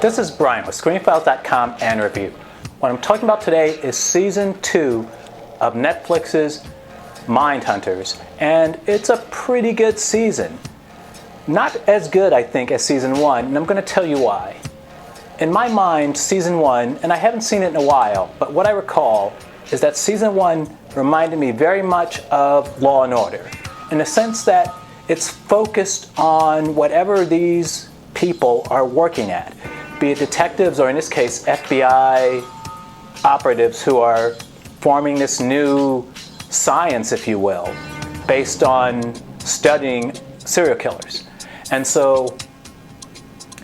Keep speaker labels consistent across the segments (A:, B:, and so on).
A: This is Brian with ScreenFiles.com and Review. What I'm talking about today is Season 2 of Netflix's Mindhunters, and it's a pretty good season. Not as good, I think, as Season 1, and I'm going to tell you why. In my mind, Season 1, and I haven't seen it in a while, but what I recall is that Season 1 reminded me very much of Law and Order, in the sense that it's focused on whatever these people are working at, be it detectives or in this case FBI operatives who are forming this new science, if you will, based on studying serial killers. And so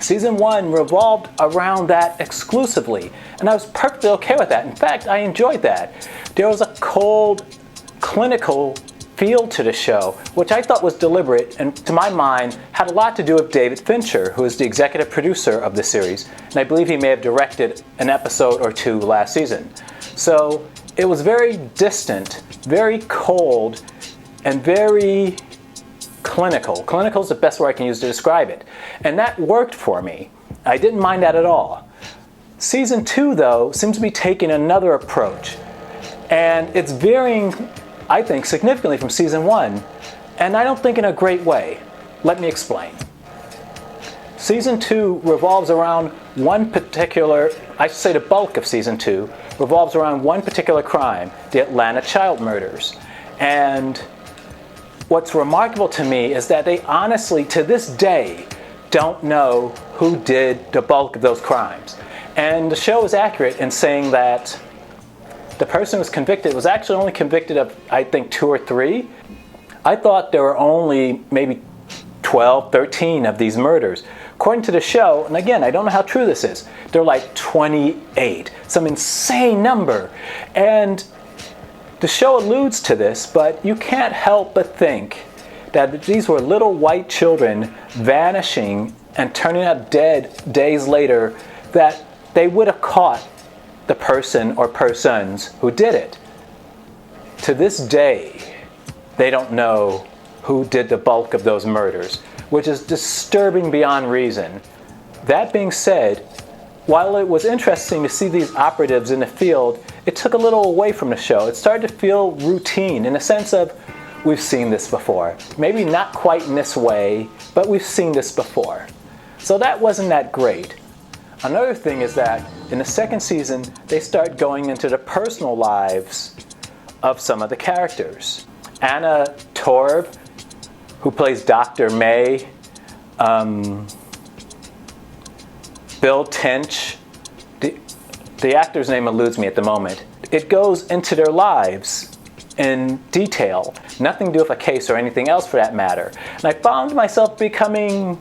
A: Season 1 revolved around that exclusively, and I was perfectly okay with that. In fact, I enjoyed that. There was a cold, clinical feel to the show, which I thought was deliberate and, to my mind, had a lot to do with David Fincher, who is the executive producer of the series, and I believe he may have directed an episode or two last season. So it was very distant, very cold, and very clinical. Clinical is the best word I can use to describe it. And that worked for me. I didn't mind that at all. Season 2, though, seems to be taking another approach. And it's varying, I think, significantly from Season 1. And I don't think in a great way. Let me explain. Season 2 revolves around one particular, I should say the bulk of Season 2, revolves around one particular crime, the Atlanta child murders. And what's remarkable to me is that they honestly, to this day, don't know who did the bulk of those crimes. And the show is accurate in saying that the person who was convicted was actually only convicted of, I think, 2 or 3. I thought there were only maybe 12, 13 of these murders. According to the show, and again, I don't know how true this is, they're like 28, some insane number. And the show alludes to this, but you can't help but think that these were little white children vanishing and turning up dead days later, that they would have caught the person or persons who did it. To this day, they don't know who did the bulk of those murders, which is disturbing beyond reason. That being said, while it was interesting to see these operatives in the field, it took a little away from the show. It started to feel routine in the sense of, we've seen this before. Maybe not quite in this way, but we've seen this before. So that wasn't that great. Another thing is that in the second season, they start going into the personal lives of some of the characters. Anna Torv, who plays Dr. May, Bill Tench, the actor's name eludes me at the moment. It goes into their lives in detail. Nothing to do with a case or anything else for that matter. And I found myself becoming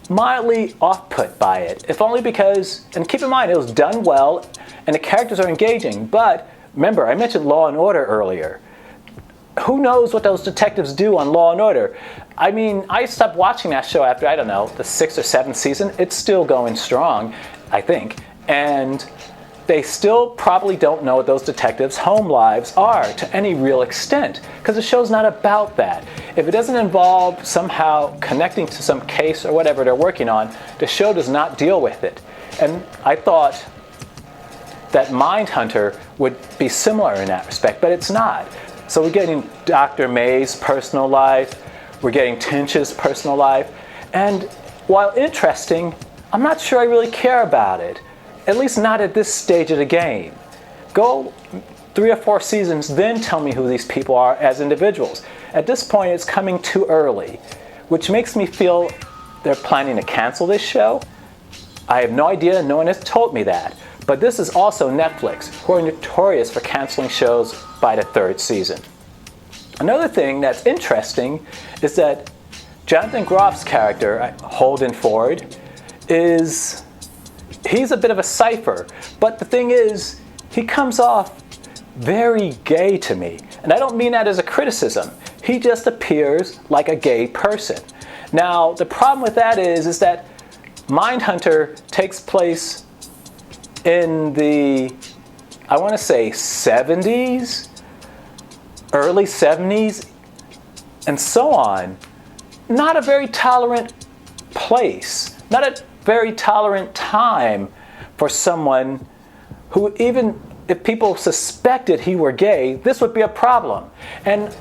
A: mildly off-put by it, if only because, and keep in mind, it was done well and the characters are engaging, but remember, I mentioned Law and Order earlier. Who knows what those detectives do on Law and Order? I mean, I stopped watching that show after, I don't know, the 6th or 7th season. It's still going strong, I think, and they still probably don't know what those detectives' home lives are to any real extent, because the show's not about that. If it doesn't involve somehow connecting to some case or whatever they're working on, the show does not deal with it. And I thought that Mindhunter would be similar in that respect, but it's not. So we're getting Dr. May's personal life, we're getting Tinch's personal life, and while interesting, I'm not sure I really care about it. At least not at this stage of the game. Go 3 or 4 seasons, then tell me who these people are as individuals. At this point, it's coming too early, which makes me feel they're planning to cancel this show. I have no idea, no one has told me that. But this is also Netflix, who are notorious for canceling shows by the 3rd season. Another thing that's interesting is that Jonathan Groff's character, Holden Ford, he's a bit of a cipher, but the thing is, he comes off very gay to me. And I don't mean that as a criticism. He just appears like a gay person. Now, the problem with that is that Mindhunter takes place in the I want to say 70s, early 70s, and so on. Not a very tolerant place, not a very tolerant time for someone who, even if people suspected he were gay, this would be a problem. And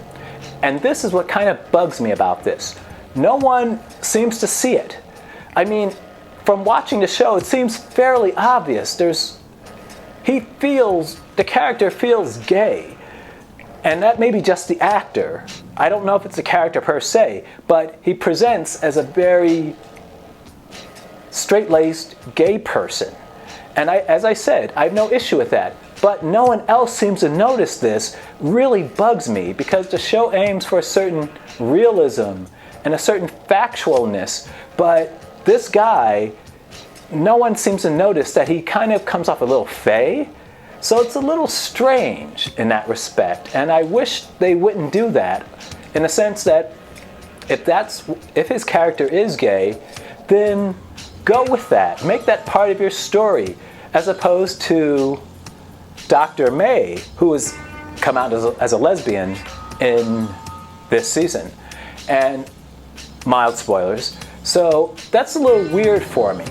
A: this is what kind of bugs me about this. No one seems to see it. I mean, from watching the show, it seems fairly obvious. The character feels gay. And that may be just the actor. I don't know if it's the character per se, but he presents as a very straight-laced gay person. And as I said, I have no issue with that. But no one else seems to notice this. Really bugs me, because the show aims for a certain realism and a certain factualness. But this guy, no one seems to notice that he kind of comes off a little fey. So it's a little strange in that respect. And I wish they wouldn't do that, in the sense that if his character is gay, then go with that. Make that part of your story, as opposed to Dr. May, who has come out as a lesbian in this season. And mild spoilers. So that's a little weird for me.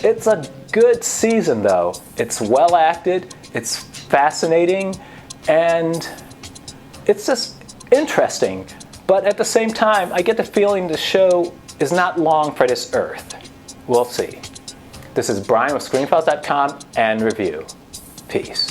A: It's a good season, though. It's well acted, it's fascinating, and it's just interesting. But at the same time, I get the feeling the show is not long for this earth. We'll see. This is Brian with screenfiles.com and review. Peace.